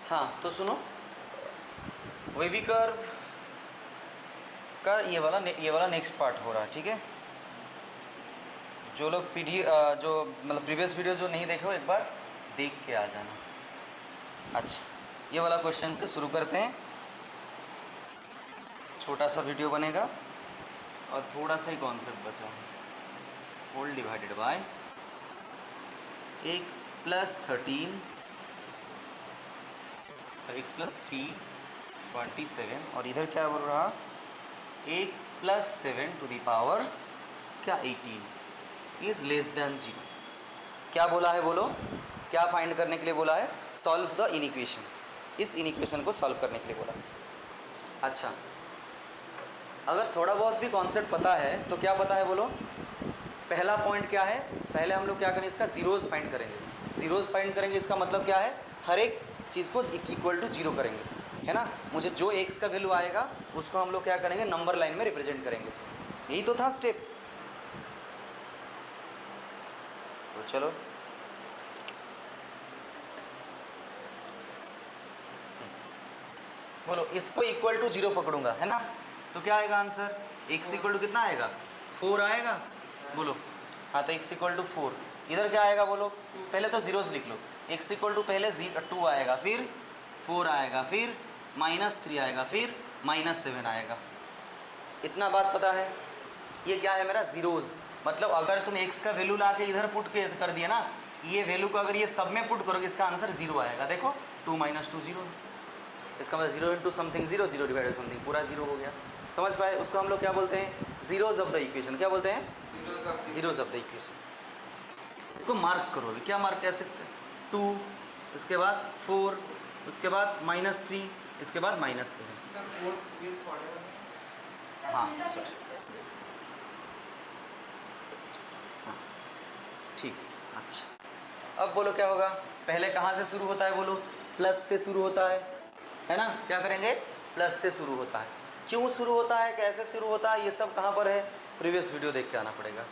हाँ तो सुनो, वेवी कर्व का ये वाला नेक्स्ट पार्ट हो रहा है, ठीक है। जो लोग जो मतलब प्रीवियस वीडियो जो नहीं देखे हो एक बार देख के आ जाना। अच्छा, ये वाला क्वेश्चन से शुरू करते हैं। छोटा सा वीडियो बनेगा और थोड़ा सा ही कॉन्सेप्ट बचा है। Whole divided by x plus 13 x plus 3 27 और इधर क्या बोल रहा, x plus 7 to the power क्या 18 इज लेस देन 0। क्या बोला है बोलो, क्या फाइंड करने के लिए बोला है? सॉल्व द इनइक्वेशन, इस इनइक्वेशन को सॉल्व करने के लिए बोला। अच्छा, अगर थोड़ा बहुत भी कॉन्सेप्ट पता है तो क्या पता है बोलो? पहला पॉइंट क्या है, पहले हम लोग क्या करेंगे, इसका जीरोज फाइंड करेंगे। जीरोज फाइंड करेंगे इसका मतलब क्या है, हर एक चीज़ को इक्वल टू जीरो करेंगे, है ना। मुझे जो x का वैल्यू आएगा उसको हम लोग क्या करेंगे, नंबर लाइन में रिप्रेजेंट करेंगे। यही तो था स्टेप। तो चलो बोलो, इसको इक्वल टू जीरो पकड़ूंगा, है ना, तो क्या आएगा आंसर? x इक्वल टू कितना आएगा? 4 आएगा। बोलो हाँ, तो x इक्वल टू 4। इधर क्या आएगा बोलो? पहले तो जीरोस लिख लो। x इक्वल टू पहले 2 आएगा, फिर 4 आएगा, फिर -3 आएगा, फिर -7 आएगा। इतना बात पता है। ये क्या है मेरा? जीरोस। मतलब अगर तुम x का वैल्यू ला के इधर पुट के कर दिया ना, ये वैल्यू को अगर ये सब में पुट करोगे इसका आंसर 0 आएगा। देखो 2 - 2 0, इसका मतलब 0 इंटू समथिंग 0, 0 डिवाइडेड समथिंग, पूरा 0 हो गया। समझ पाए? उसको हम लोग क्या बोलते हैं? Zeros of the equation. क्या बोलते हैं? Zeros of the equation. इसको मार्क करो। क्या मार्क कैसे? 2, इसके बाद 4, उसके बाद -3, इसके बाद -7। हाँ सर, हाँ ठीक। अच्छा, अब बोलो क्या होगा? पहले कहाँ से शुरू होता है बोलो? प्लस से शुरू होता है ना। क्या करेंगे? प्लस से शुरू होता है। क्यों शुरू होता है, कैसे शुरू होता है, ये सब कहाँ पर है? प्रीवियस वीडियो देख के आना पड़ेगा।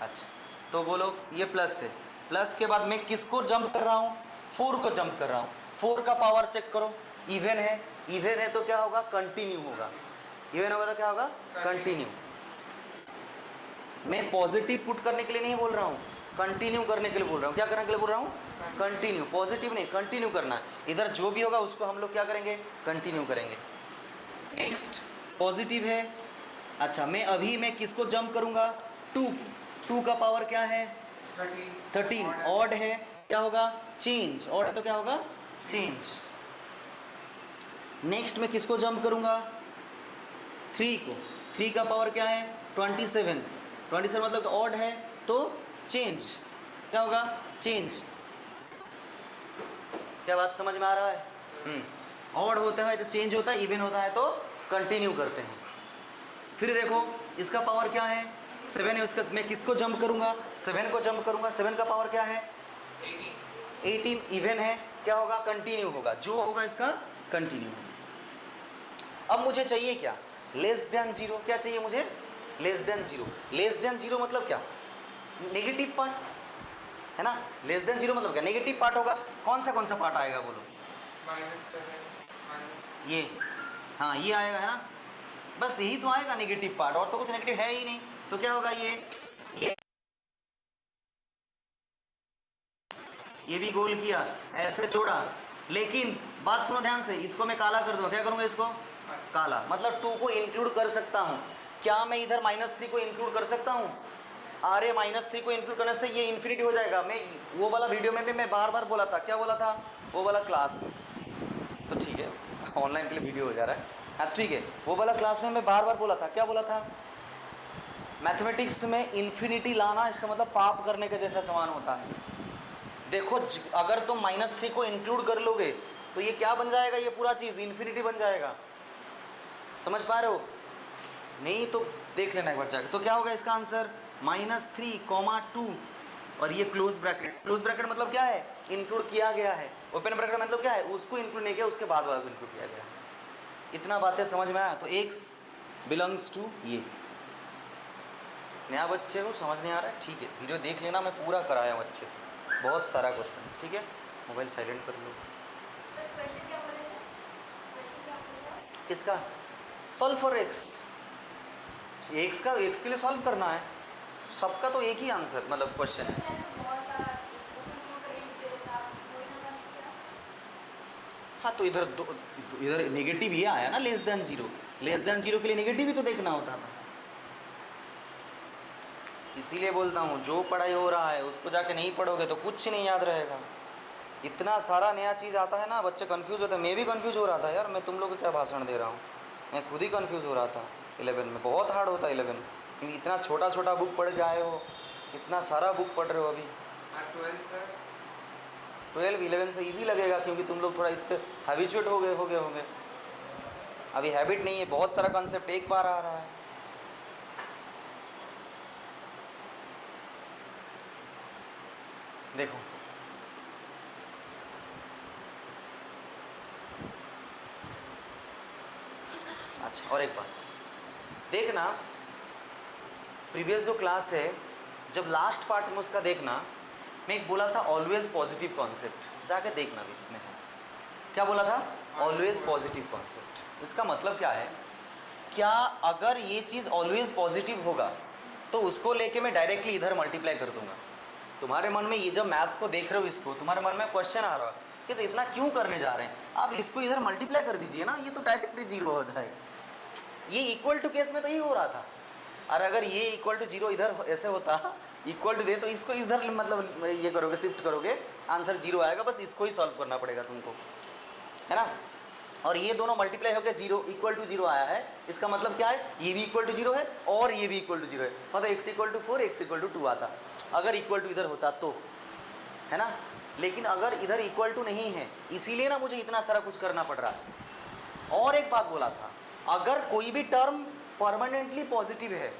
अच्छा, तो बोलो ये प्लस है। प्लस के बाद मैं किसको जंप कर रहा हूँ? 4 को जंप कर रहा हूँ। 4 का पावर चेक करो, इवन है। इवन है तो क्या होगा? कंटिन्यू होगा। इवन होगा तो क्या होगा? कंटिन्यू। मैं पॉजिटिव पुट करने के लिए नहीं बोल रहा हूँ, कंटिन्यू करने के लिए बोल रहा हूँ। क्या करने के लिए बोल रहा हूँ? कंटिन्यू। पॉजिटिव नहीं, कंटिन्यू करना है। इधर जो भी होगा उसको हम लोग क्या करेंगे? कंटिन्यू करेंगे। नेक्स्ट पॉजिटिव है। अच्छा, मैं किसको जंप करूंगा? 2 का पावर क्या है? 13। ऑड है, क्या होगा? चेंज। ऑड है तो क्या होगा? चेंज। नेक्स्ट मैं किसको जंप करूंगा? 3 को। 3 का पावर क्या है? 27। 27 मतलब ऑड है तो चेंज। क्या होगा? चेंज। क्या बात समझ में आ रहा है? ऑड होता है तो चेंज होता है, इवन होता है तो कंटिन्यू करते हैं। फिर देखो इसका पावर क्या है? 7 है। उसका मैं किसको जंप करूंगा? 7 को जंप करूंगा। 7 का पावर क्या है? 18। इवन है, क्या होगा? कंटिन्यू होगा। जो होगा इसका कंटिन्यू होगा। अब मुझे चाहिए क्या? Less than 0। क्या चाहिए मुझे? Less than 0। लेस देन 0 मतलब क्या? नेगेटिव पार्ट, है ना। लेस देन 0 मतलब क्या? नेगेटिव पार्ट होगा। कौन सा पार्ट आएगा बोलो? ये, हाँ ये आएगा, है ना। बस यही तो आएगा नेगेटिव पार्ट, और तो कुछ नेगेटिव है ही नहीं। तो क्या होगा? ये भी गोल किया, ऐसे जोड़ा। लेकिन बात सुनो ध्यान से, इसको मैं काला कर दूंगा। क्या करूंगा इसको? काला। मतलब 2 को इंक्लूड कर सकता हूँ। क्या मैं इधर -3 को इंक्लूड कर सकता हूँ? अरे -3 को इंक्लूड करने से ये इन्फिनिटी हो जाएगा। मैं वो वाला वीडियो में भी मैं बार बार बोला था। क्या बोला था? वो वाला क्लास में। तो ठीक है, ऑनलाइन के लिए वीडियो हो जा रहा है। हाँ ठीक है, वो वाला क्लास में मैं बार बार बोला था। क्या बोला था? मैथमेटिक्स में इन्फिनिटी लाना इसका मतलब पाप करने के जैसा समान होता है। देखो अगर तुम -3 को इंक्लूड कर लोगे तो ये क्या बन जाएगा? ये पूरा चीज़ इन्फिनिटी बन जाएगा। समझ पा रहे हो? नहीं तो देख लेना एक बार जाकर। तो क्या होगा इसका आंसर? -3, 2 और ये क्लोज ब्रैकेट। क्लोज ब्रैकेट मतलब क्या है? इंक्लूड किया गया है। ओपन ब्रैकेट मतलब क्या है? उसको इंक्लूड नहीं किया, उसके बाद वाला को इंक्लूड किया गया। इतना बातें समझ में आया? तो x बिलोंग्स टू ये। नया बच्चे को समझ नहीं आ रहा है? ठीक है, वीडियो देख लेना, मैं पूरा कराया हूँ अच्छे से, बहुत सारा क्वेश्चन। ठीक है, मोबाइल साइलेंट कर लो। किसका? सॉल्व फॉर एक्स, एक्स का, एक्स के लिए सॉल्व करना है, सबका तो एक ही आंसर मतलब क्वेश्चन है। हाँ तो इधर इधर नेगेटिव ये आया ना, less than zero, less than zero के लिए नेगेटिव ही तो देखना होता था। इसीलिए बोलता हूँ जो पढ़ाई हो रहा है उसको जाके नहीं पढ़ोगे तो कुछ नहीं याद रहेगा। इतना सारा नया चीज़ आता है ना, बच्चे कंफ्यूज होते हैं। मैं भी कंफ्यूज हो रहा था यार, मैं तुम लोग को क्या भाषण दे रहा हूँ, मैं खुद ही कंफ्यूज हो रहा था। 11 में बहुत हार्ड होता है 11, क्योंकि इतना छोटा छोटा बुक पढ़ के आए हो, इतना सारा बुक पढ़ रहे हो अभी। 12 11 से इजी लगेगा क्योंकि तुम लोग थोड़ा इसके हैबिचुएट हो गए होंगे। अभी हैबिट नहीं है, बहुत सारा कॉन्सेप्ट एक बार आ रहा है। देखो अच्छा, और एक बात देखना, प्रीवियस जो क्लास है जब लास्ट पार्ट में उसका देखना, मैं एक बोला था ऑलवेज पॉजिटिव कॉन्सेप्ट, जाके देखना भी मैं क्या बोला था, ऑलवेज पॉजिटिव कॉन्सेप्ट। इसका मतलब क्या है, क्या अगर ये चीज़ ऑलवेज पॉजिटिव होगा तो उसको लेके मैं डायरेक्टली इधर मल्टीप्लाई कर दूंगा। तुम्हारे मन में ये जब मैथ्स को देख रहे हो, इसको तुम्हारे मन में क्वेश्चन आ रहा है कि इतना क्यों करने जा रहे हैं, आप इसको इधर मल्टीप्लाई कर दीजिए ना, ये तो डायरेक्टली जीरो हो जाएगा। ये इक्वल टू केस में तो ये हो रहा था, और अगर ये इक्वल टू जीरो इधर ऐसे होता, इक्वल टू दे तो इसको इधर मतलब ये करोगे, शिफ्ट करोगे, आंसर जीरो आएगा, बस इसको ही सॉल्व करना पड़ेगा तुमको, है ना। और ये दोनों मल्टीप्लाई होकर जीरो इक्वल टू जीरो आया है, इसका मतलब क्या है, ये भी इक्वल टू जीरो है और ये भी इक्वल टू जीरो है, मतलब x equal to 4 x equal to 2 आता, अगर इक्वल टू इधर होता तो, है ना। लेकिन अगर इधर इक्वल टू नहीं है, इसीलिए ना मुझे इतना सारा कुछ करना पड़ रहा है। और एक बात बोला था, अगर कोई भी टर्म परमानेंटली पॉजिटिव है,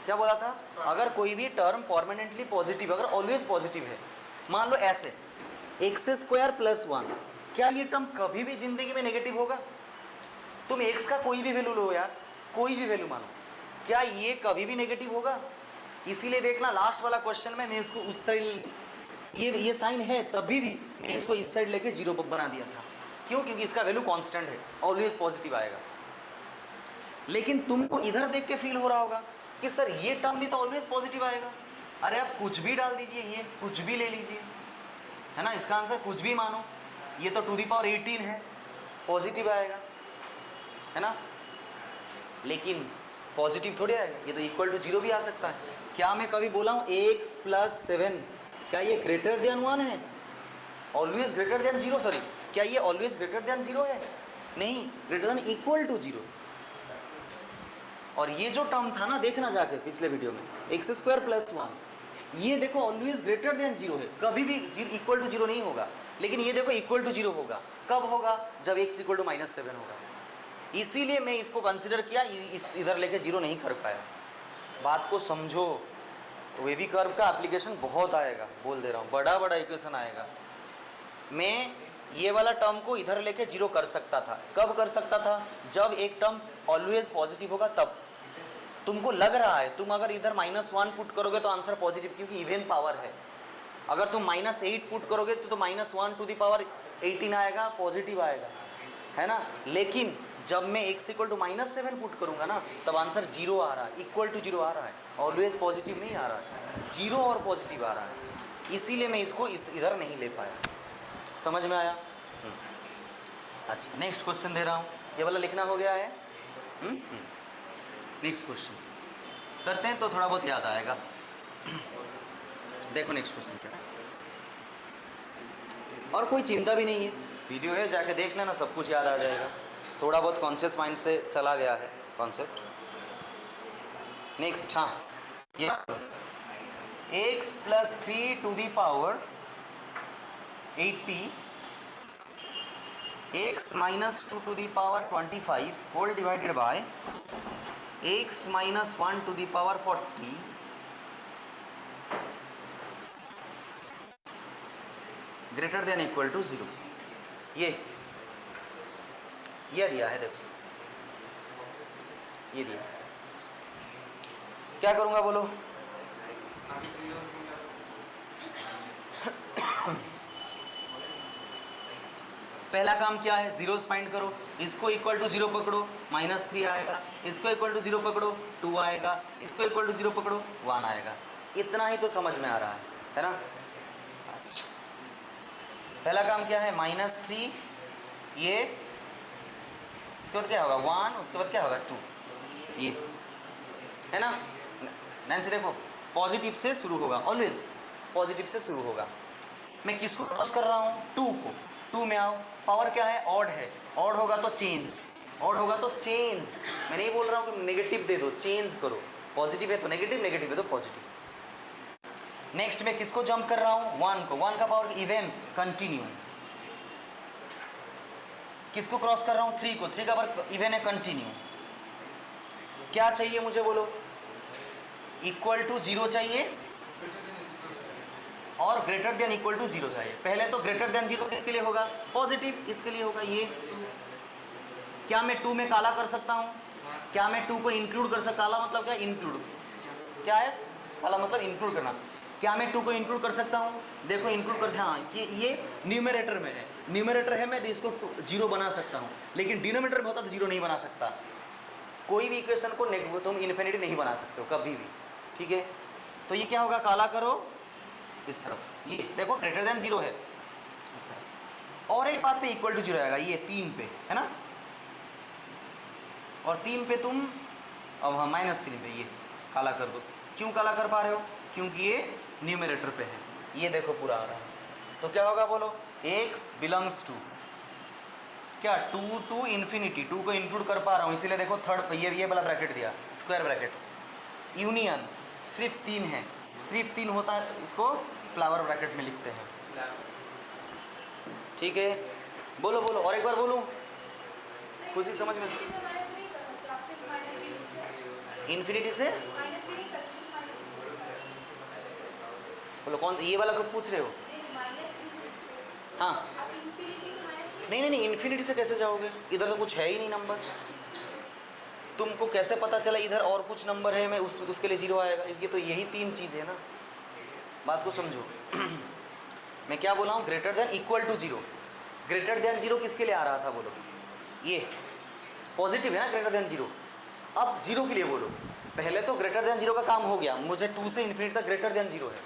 क्या बोला था, अगर कोई भी टर्म परमानेंटली पॉजिटिव, अगर ऑलवेज पॉजिटिव है, मान लो ऐसे x² + 1, क्या ये टर्म कभी भी जिंदगी में नेगेटिव होगा? तुम x का कोई भी वैल्यू लो यार, कोई भी वैल्यू मानो, क्या ये कभी भी नेगेटिव होगा? इसीलिए देखना लास्ट वाला क्वेश्चन में मैं इसको उस तरह, ये साइन है तभी भी मैं इसको इस साइड लेके जीरो बना दिया था। क्यों? क्योंकि इसका वैल्यू कांस्टेंट है, ऑलवेज पॉजिटिव आएगा। लेकिन तुमको इधर देख के फील हो रहा होगा कि सर ये टर्म भी तो ऑलवेज पॉजिटिव आएगा। अरे आप कुछ भी डाल दीजिए, ये कुछ भी ले लीजिए, है ना, इसका आंसर कुछ भी मानो, ये तो टू दी पावर 18 है, पॉजिटिव आएगा, है ना। लेकिन पॉजिटिव थोड़ी आएगा, ये तो इक्वल टू जीरो भी आ सकता है। क्या मैं कभी बोला हूँ x + 7 क्या ये ग्रेटर देन 1 है? Always greater than zero, sorry, क्या ये ऑलवेज ग्रेटर देन जीरो है? नहीं, greater than equal to zero. और ये जो टर्म था ना, देखना जाके पिछले वीडियो में, x² + 1, ये देखो ऑलवेज ग्रेटर देन जीरो है, कभी भी इक्वल टू जीरो नहीं होगा। लेकिन ये देखो इक्वल टू जीरो होगा, कब होगा? जब x = -7 होगा। इसीलिए मैं इसको कंसिडर किया, इधर लेके जीरो नहीं कर पाया। बात को समझो, वेवी कर्व का एप्लीकेशन बहुत आएगा, बोल दे रहा हूँ, बड़ा बड़ा इक्वेशन आएगा। मैं ये वाला टर्म को इधर लेके जीरो कर सकता था, कब कर सकता था? जब एक टर्म ऑलवेज पॉजिटिव होगा तब। तुमको लग रहा है, तुम अगर इधर -1 पुट करोगे तो आंसर पॉजिटिव, क्योंकि इवन पावर है। अगर तुम -8 पुट करोगे तो -1 टू द पावर 18 आएगा, पॉजिटिव आएगा, है ना। लेकिन जब मैं x = -7 पुट करूंगा ना, तब आंसर जीरो आ रहा है, इक्वल टू जीरो आ रहा है, ऑलवेज पॉजिटिव नहीं आ रहा है, जीरो और पॉजिटिव आ रहा है। इसीलिए मैं इसको इधर नहीं ले पाया। समझ में आया? अच्छा, नेक्स्ट क्वेश्चन दे रहा हूँ, ये वाला लिखना हो गया है। नेक्स्ट क्वेश्चन करते हैं तो थोड़ा बहुत याद आएगा। देखो नेक्स्ट क्वेश्चन क्या है, और कोई चिंता भी नहीं है, वीडियो है, जाके देख लेना, सब कुछ याद आ जाएगा। थोड़ा बहुत कॉन्शियस माइंड से चला गया है कॉन्सेप्ट। नेक्स्ट, हाँ, ये x + 3 to the power 80, x - 2 to the power 25 whole divided by x - 1 to the power 40 greater than equal to 0। ये दिया है, देखो ये दिया। क्या करूंगा बोलो? पहला काम क्या है, जीरोस फाइंड करो। इसको इक्वल टू 0 पकड़ो, -3 आएगा। इसको इक्वल टू 0 पकड़ो, 2 आएगा। इसको इक्वल टू 0 पकड़ो, 1 आएगा। इतना ही तो समझ में आ रहा है ना। अच्छा, पहला काम क्या है, -3, ये इसके बाद क्या होगा 1, उसके बाद क्या होगा 2, ये है ना। नैन्सी देखो, पॉजिटिव से शुरू होगा, ऑलवेज पॉजिटिव से शुरू होगा। मैं किसको क्रॉस कर रहा हूँ, 2 को। 2 में आओ, पावर क्या है, ऑड है। ऑड होगा तो चेंज, ऑड होगा तो चेंज। मैं नहीं बोल रहा हूँ कि नेगेटिव दे दो, चेंज करो। पॉजिटिव है तो नेगेटिव, नेगेटिव है तो पॉजिटिव। नेक्स्ट मैं किसको जंप कर रहा हूँ, 1 को। 1 का पावर इवन, कंटिन्यू। किसको क्रॉस कर रहा हूँ, 3 को। 3 का पावर इवन है, कंटिन्यू। क्या चाहिए मुझे बोलो, इक्वल टू 0 चाहिए और ग्रेटर देन इक्वल टू 0 चाहिए। पहले तो ग्रेटर देन 0 किसके लिए होगा, पॉजिटिव, इसके लिए होगा ये। क्या मैं 2 में काला कर सकता हूँ, क्या मैं 2 को इंक्लूड कर सकता, काला मतलब क्या, इंक्लूड, क्या है काला मतलब इंक्लूड करना। क्या मैं 2 को इंक्लूड कर सकता हूँ, देखो इंक्लूड कर, हाँ ये न्यूमरेटर में है, न्यूमरेटर है, मैं इसको 0 बना सकता हूँ। लेकिन डिनोमिनेटर में होता तो 0 नहीं बना सकता। कोई भी इक्वेशन को तुम इन्फिनिटी नहीं बना सकते हो कभी भी, ठीक है। तो ये क्या होगा, काला करो इस तरफ, ये देखो ग्रेटर देन 0 है इस तरफ। और एक बात पे इक्वल टू 0 आएगा, ये 3 पे है ना। और 3 पे तुम, अब हाँ -3 पे ये काला कर दो। क्यों काला कर पा रहे हो, क्योंकि ये न्यूमरेटर पे है। ये देखो पूरा आ रहा है, तो क्या होगा बोलो, x बिलोंग्स टू क्या, 2 टू इन्फिनिटी। 2 को इंक्लूड कर पा रहा हूँ, इसीलिए देखो थर्ड ये वाला ब्रैकेट दिया, स्क्वायर ब्रैकेट। यूनियन सिर्फ 3 है, सिर्फ 3 होता है, इसको फ्लावर ब्रैकेट में लिखते हैं, ठीक है। बोलो बोलो, और एक बार बोलूँ, खुशी समझ में। इन्फिनिटी से बोलो, कौन सा, ये वाला कब पूछ रहे हो, हाँ नहीं नहीं नहीं, इन्फिनिटी से कैसे जाओगे, इधर तो कुछ है ही नहीं नंबर। तुमको कैसे पता चला इधर और कुछ नंबर है, मैं उसके लिए 0 आएगा, इसलिए तो यही 3 चीज़ है ना, बात को समझो। मैं क्या बोला हूँ, greater than equal to 0। Greater than 0 किसके लिए आ रहा था बोलो, ये पॉजिटिव है ना, ग्रेटर देन 0। अब 0 के लिए बोलो, पहले तो ग्रेटर देन 0 का काम हो गया, मुझे 2 से इन्फिनिटी तक ग्रेटर देन 0 है।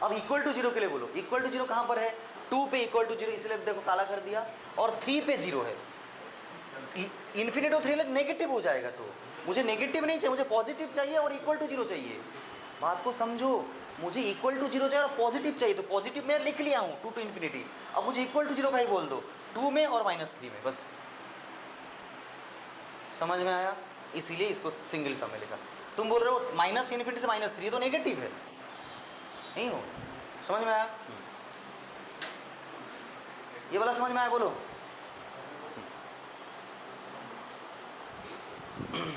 अब इक्वल टू 0 के लिए बोलो, इक्वल टू 0 कहाँ पर है, 2 पे इक्वल टू 0, इसलिए देखो काला कर दिया। और 3 पे 0 है, इन्फिनिटी 3 नेगेटिव हो जाएगा, तो मुझे नेगेटिव नहीं चाहिए, मुझे पॉजिटिव चाहिए और इक्वल टू 0 चाहिए। बात को समझो, मुझे इक्वल टू 0 चाहिए और पॉजिटिव चाहिए, तो पॉजिटिव मैं लिख लिया हूँ 2 टू इन्फिनिटी। अब मुझे इक्वल टू 0 का ही बोल दो, 2 में और -3 में, बस। समझ में आया, इसीलिए इसको सिंगल टर्म में लिखा। तुम बोल रहे हो -इन्फिनिटी से -3 तो नेगेटिव है, नहीं हो, समझ में आया, ये वाला समझ में आया, बोलो।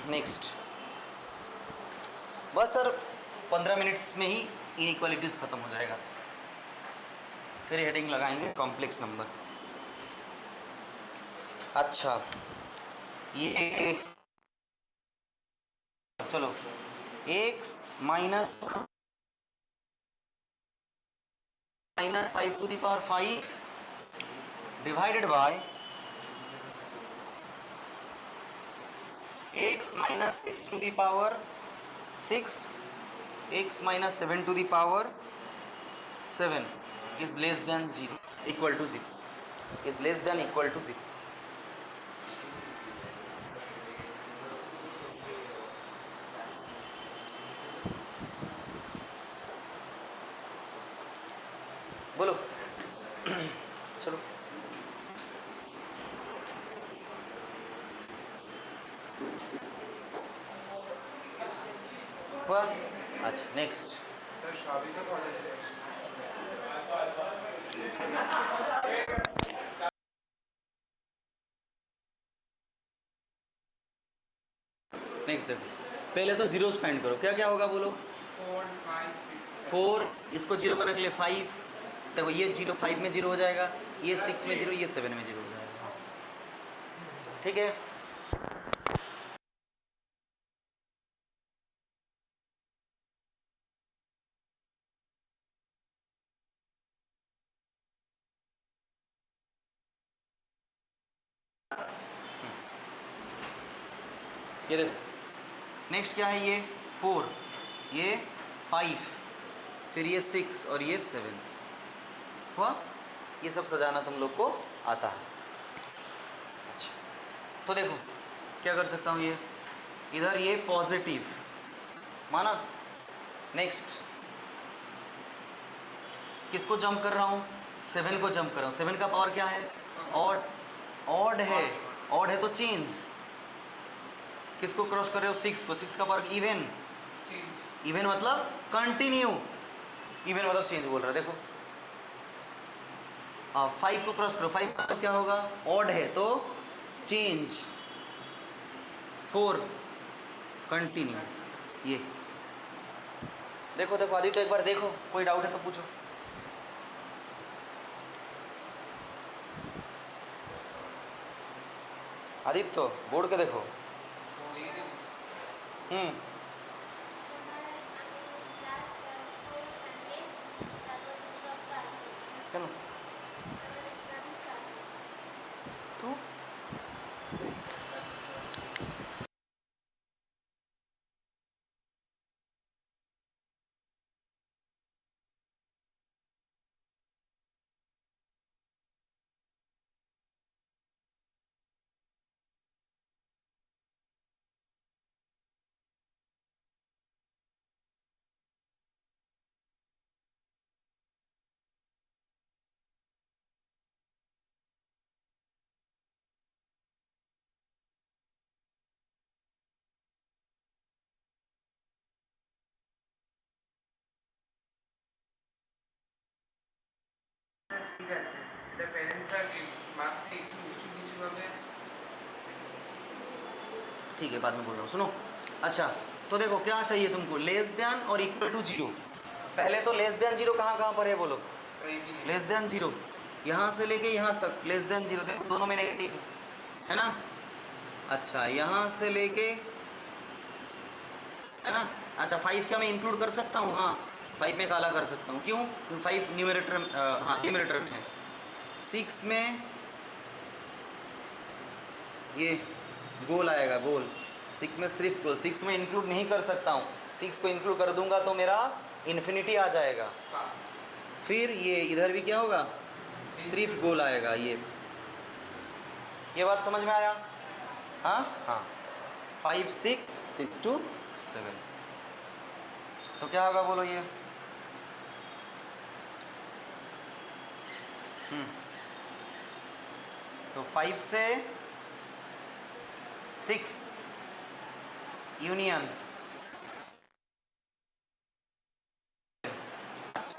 नेक्स्ट, बस सर 15 मिनट्स में ही इनइक्वालिटीज खत्म हो जाएगा, फिर हेडिंग लगाएंगे कॉम्प्लेक्स नंबर। अच्छा, ये चलो, x -5 to the power 5 divided by x -6 to the power 6, x -7 to the power 7 is less than 0, equal to 0, is less than equal to 0। बोलो, चलो, हुआ। अच्छा, नेक्स्ट, नेक्स्ट देखो, पहले तो 0 स्पेंड करो, क्या क्या होगा बोलो, 4, इसको 0 करने के लिए 5, देखो ये 0 5 में 0 हो जाएगा, ये 6 में 0, ये 7 में 0 हो जाएगा, ठीक है। ये देखो नेक्स्ट क्या है, ये 4, ये 5, फिर ये 6 और ये 7 हुआ। ये सब सजाना तुम लोग को आता है। अच्छा तो देखो क्या कर सकता हूँ, ये इधर ये पॉजिटिव माना। नेक्स्ट किसको जंप कर रहा हूँ, 7 को जंप कर रहा हूँ। 7 का पावर क्या है, ऑड, ऑड है, ऑड है तो चेंज। किसको क्रॉस कर रहे हो, 6 को। 6 का पावर इवन, इवन मतलब कंटिन्यू, इवन मतलब चेंज बोल रहा है। देखो 5 को क्रॉस करो, 5 का क्या होगा, ऑड है तो चेंज, 4 कंटिन्यू। ये देखो देखो आदित्य, एक बार देखो, कोई डाउट है तो पूछो। आदित्य बोर्ड के देखो। কেন तू ঠিক আছে, এটা প্যারেন্টরা মার্কসে একটু উঁচু নিচু হবে। ठीक है बाद में बोल रहा हूँ, सुनो। अच्छा तो देखो क्या चाहिए तुमको, लेस देन और इक्वल टू 0। पहले तो लेस देन 0 कहाँ कहाँ पर है बोलो, कहीं भी नहीं। लेस देन 0 यहाँ से लेके यहाँ तक लेस देन 0, देखो दोनों में नेगेटिव है ना। अच्छा यहाँ से लेके है ना। अच्छा 5 का मैं इंक्लूड कर सकता हूँ, हाँ 5 में काला कर सकता हूँ, क्यों, 5 न्यूमरेटर, हाँ न्यूमरेटर में है। 6 में ये गोल आएगा, गोल। 6 में सिर्फ गोल, 6 में इंक्लूड नहीं कर सकता हूँ। 6 को इंक्लूड कर दूंगा तो मेरा इन्फिनिटी आ जाएगा। फिर ये इधर भी क्या होगा, सिर्फ गोल आएगा। ये बात समझ में आया, हाँ हाँ। 5 6 6 2 7 तो क्या होगा बोलो ये, तो 5 से 6 यूनियन।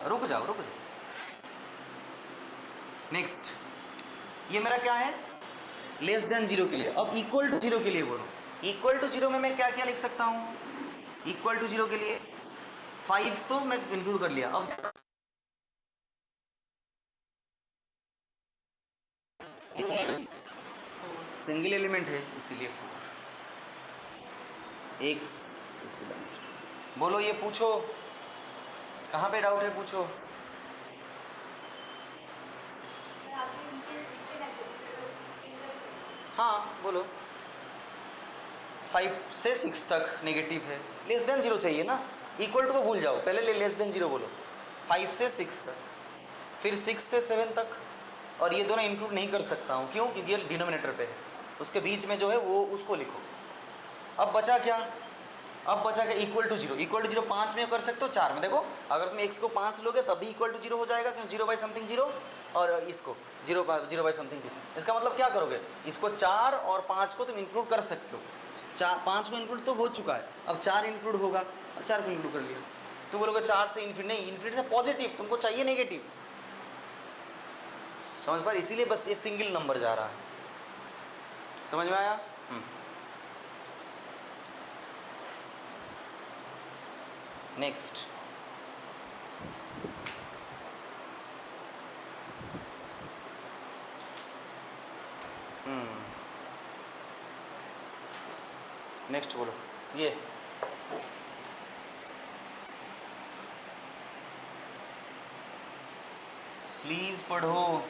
रुक जाओ रुक जाओ। नेक्स्ट ये मेरा क्या है, लेस देन 0 के लिए। अब इक्वल टू 0 के लिए बोलो, इक्वल टू 0 में मैं क्या क्या लिख सकता हूँ, इक्वल टू 0 के लिए 5 तो मैं इंक्लूड कर लिया। अब सिंगल एलिमेंट है इसीलिए 4 x इज बिलोंग्स टू। बोलो ये पूछो, कहाँ पे डाउट है पूछो। हाँ बोलो। 5 से 6 तक नेगेटिव है, लेस देन 0 चाहिए ना। इक्वल टू को भूल जाओ, पहले लेस देन 0 बोलो। 5 से 6 तक, फिर 6 से 7 तक, और ये दोनों इंक्लूड नहीं कर सकता हूँ, क्यों, क्योंकि ये डिनोमिनेटर पे है। उसके बीच में जो है वो उसको लिखो। अब बचा क्या, अब बचा क्या, इक्वल टू 0। इक्वल टू 0 5 में कर सकते हो, 4 में। देखो अगर तुम x को 5 लोगे तब भी इक्वल टू 0 हो जाएगा, क्यों, 0 बाई समथिंग 0, और इसको 0 बाई समथिंग 0। इसका मतलब क्या करोगे, इसको 4 और 5 को तुम इंक्लूड कर सकते हो। 5 को इंक्लूड तो हो चुका है, अब 4 इंक्लूड होगा, अब 4 को इंक्लूड कर लिया। तो बोलोगे 4 से इन्फिनिटी, नहीं इन्फिनिटी से पॉजिटिव, तुमको चाहिए नेगेटिव, समझ पा, इसीलिए बस ये सिंगल नंबर जा रहा है। समझ में आया। नेक्स्ट नेक्स्ट बोलो ये प्लीज़ पढ़ो,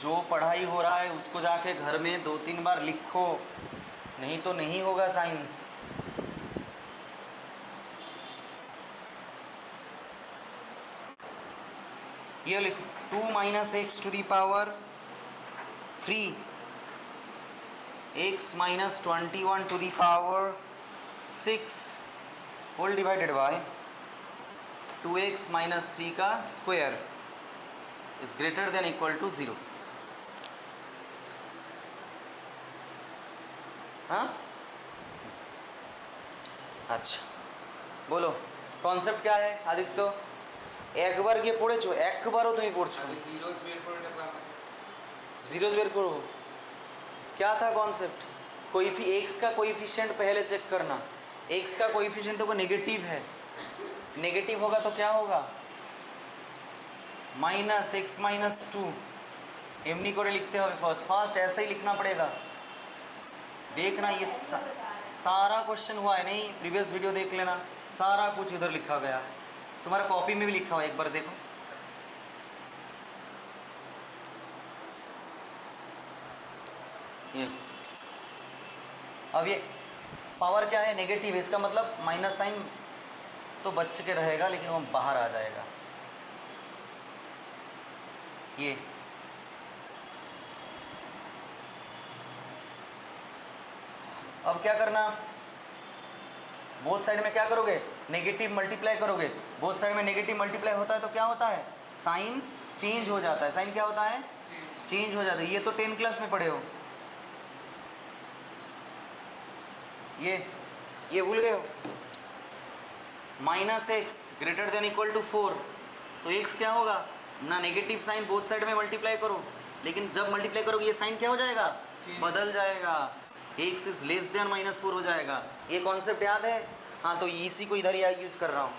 जो पढ़ाई हो रहा है उसको जाके घर में 2-3 बार लिखो। नहीं तो नहीं होगा साइंस। ये लिखो 2 minus x to the power 3 x minus 21 to the power 6 whole divided by 2x minus 3 का square is greater than equal to 0। हाँ अच्छा बोलो कॉन्सेप्ट क्या है आदित्य? একবার গিয়ে পড়েছো, একবারও তুমি পড়ছো? জিরোস বের করে রাখলাম। जीरोस बेर करो। क्या था कॉन्सेप्ट? कोई एक्स का कोएफिशिएंट पहले चेक करना। एक्स का कोएफिशिएंट तो नेगेटिव है, नेगेटिव होगा तो क्या होगा? माइनस एक्स माइनस 2 एमनी को लिखते हो फर्स्ट ऐसे ही लिखना पड़ेगा। देखना ये सारा क्वेश्चन हुआ है नहीं, प्रीवियस वीडियो देख लेना, सारा कुछ इधर लिखा गया है, तुम्हारा कॉपी में भी लिखा हुआ है, एक बार देखो। ये अब ये पावर क्या है? नेगेटिव है, इसका मतलब माइनस साइन तो बच के रहेगा लेकिन वो बाहर आ जाएगा। ये अब क्या करना, बोथ साइड में क्या करोगे? नेगेटिव मल्टीप्लाई करोगे। बोथ साइड में नेगेटिव मल्टीप्लाई होता है तो क्या होता है? साइन चेंज हो जाता है। साइन क्या होता है? चेंज हो जाता है। ये तो 10 क्लास में पढ़े हो, ये भूल गए हो? Minus x greater than equal to 4 तो एक्स क्या होगा ना? नेगेटिव साइन बोथ साइड में मल्टीप्लाई करो, लेकिन जब मल्टीप्लाई करोगे ये साइन क्या हो जाएगा? बदल जाएगा, एक्स इज लेस देन -4 हो जाएगा। ये कॉन्सेप्ट याद है? हाँ तो इसी को इधर यूज कर रहा हूँ,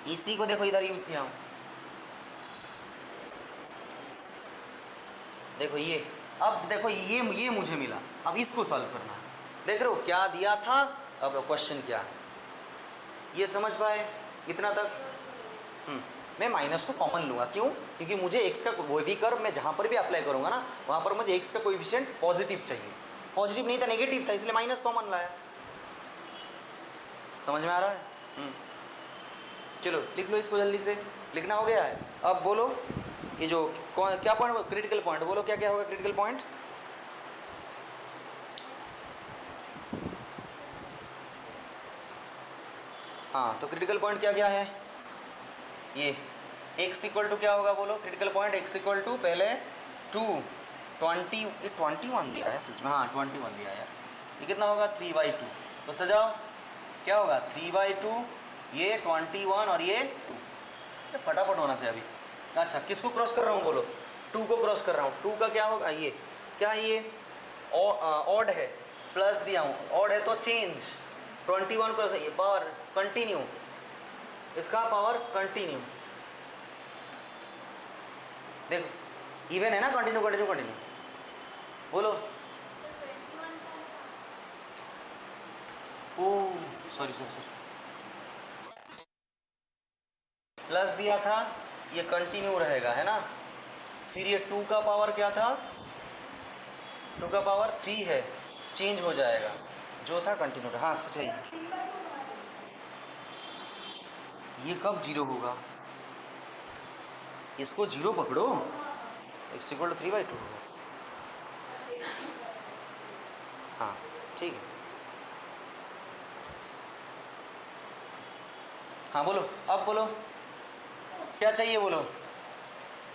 इसी को देखो इधर यूज किया हूँ। देखो ये, अब देखो ये मुझे मिला, अब इसको सॉल्व करना है। देख रहे हो क्या दिया था, अब क्वेश्चन क्या है ये समझ पाए इतना तक? मैं माइनस को कॉमन लूँगा, क्यों? क्योंकि मुझे एक्स का कोई भी कर्व मैं जहाँ पर भी अप्लाई करूँगा ना, वहाँ पर मुझे एक्स का कोएफिशिएंट पॉजिटिव चाहिए। पॉजिटिव नहीं था, नेगेटिव था, इसलिए माइनस कॉमन लाया। समझ में आ रहा है? चलो लिख लो इसको, जल्दी से लिखना हो गया है। अब बोलो ये जो क्या पॉइंट, क्रिटिकल पॉइंट बोलो, क्या क्या होगा क्रिटिकल पॉइंट? हाँ तो क्रिटिकल पॉइंट क्या क्या है? ये x इक्वल टू क्या होगा बोलो? Critical point x equal to पहले 21 दिया है सच में, हाँ 21 दिया है। ये कितना होगा? 3/2। तो सजाओ क्या होगा? 3/2, ये 21 और ये 2। फटाफट होना चाहिए अभी। अच्छा किसको क्रॉस कर रहा हूँ बोलो? 2 को क्रॉस कर रहा हूँ। 2 का क्या होगा? ये क्या है? ये ऑड है, प्लस दिया हूँ, ऑड है तो चेंज। 21 क्रॉस पावर कंटिन्यू, इसका पावर कंटिन्यू। देखो इवन है ना, कंटिन्यू कंटिन्यू कंटिन्यू बोलो। ओ सॉरी प्लस दिया था, ये कंटिन्यू रहेगा है ना। फिर ये 2 का पावर क्या था? 2 का पावर 3 है, चेंज हो जाएगा, जो था कंटिन्यू रहा। हाँ सही। ये कब जीरो होगा? इसको जीरो पकड़ो, x इक्वल टू 3/2 होगा। हाँ ठीक है। हाँ बोलो, अब बोलो क्या चाहिए बोलो?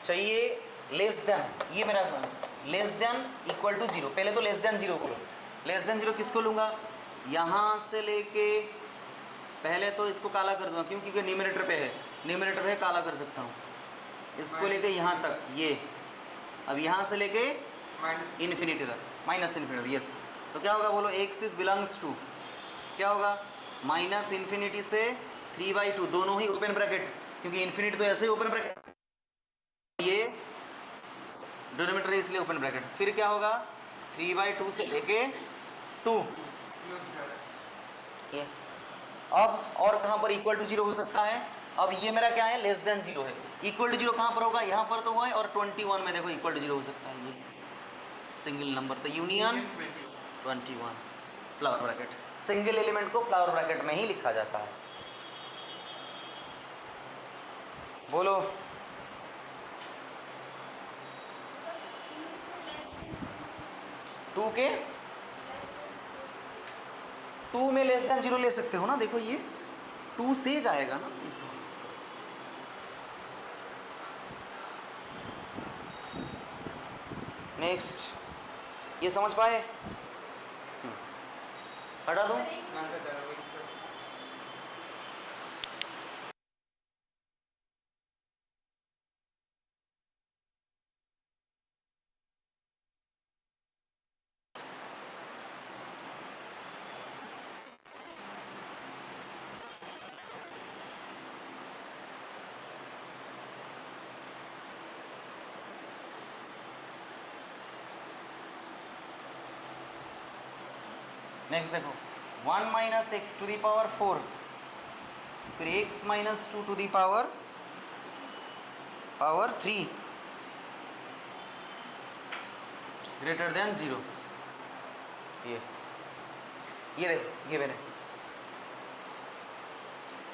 चाहिए लेस देन, ये मेरा लेस देन इक्वल टू 0। पहले तो लेस देन 0 बोलो। लेस देन 0 किसको लूँगा? यहाँ से लेके पहले तो इसको काला कर दूँगा, क्यों? क्योंकि न्यूमरेटर पे है, न्यूमरेटर पे काला कर सकता हूँ। इसको लेके यहाँ तक, ये अब यहाँ से लेके इन्फिनिटी तक, माइनस इन्फिनिटी। यस तो क्या होगा बोलो? एक्स इज बिलोंग्स टू क्या होगा? माइनस इन्फिनिटी से 3/2, दोनों ही ओपन ब्रैकेट, क्योंकि इन्फिनिटी तो ऐसे ही ओपन ब्रैकेट, ये डिनोमिनेटर है इसलिए ओपन ब्रैकेट। फिर क्या होगा? 3/2 से लेके 2। ये अब और कहाँ पर इक्वल टू 0 हो सकता है? अब ये मेरा क्या है? लेस देन 0 है। इक्वल टू 0 कहाँ पर होगा? यहाँ पर तो हुआ है, और 21 में देखो इक्वल टू 0 हो सकता है। ये सिंगल नंबर तो union 21। 21 flower bracket. Single element को फ्लावर ब्रैकेट में ही लिखा जाता है। बोलो। टू के 2 में लेस देन 0 ले सकते हो ना, देखो ये 2 से जाएगा ना। नेक्स्ट, ये समझ पाए? हटा दो। कहाँ से करोगे? नेक्स्ट देखो, 1 minus x to the power 4, फिर x minus 2 to the power 3 greater than 0। ये देखो, ये मैंने